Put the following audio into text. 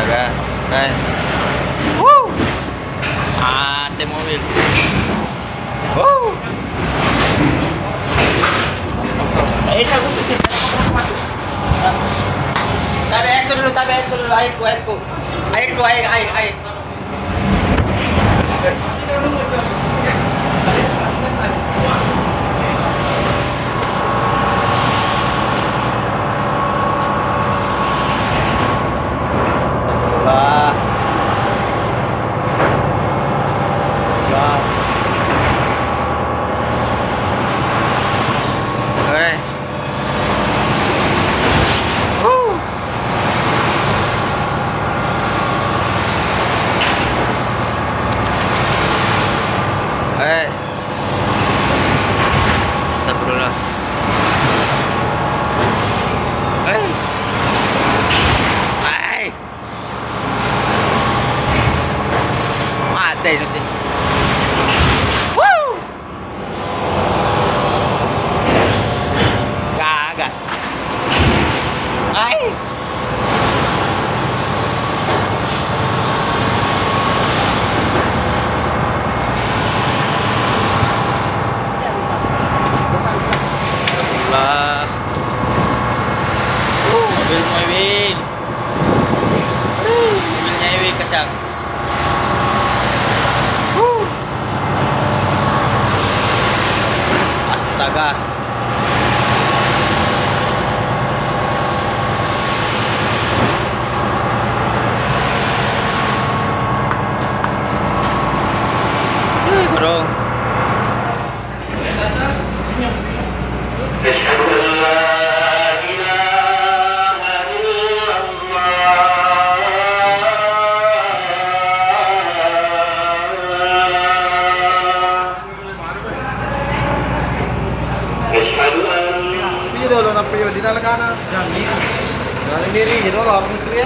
Astaga. Guys. Woo! Ada mobil. Woo! Tabi air dulu, airku. Air. Astagfirullah. Mati nanti. Woo! Kagak. Mobilnya Ewi kencang. Astaga. Bro. Dulu nampi di dalam kanan. Jangan diri, jadi lo lapis ya.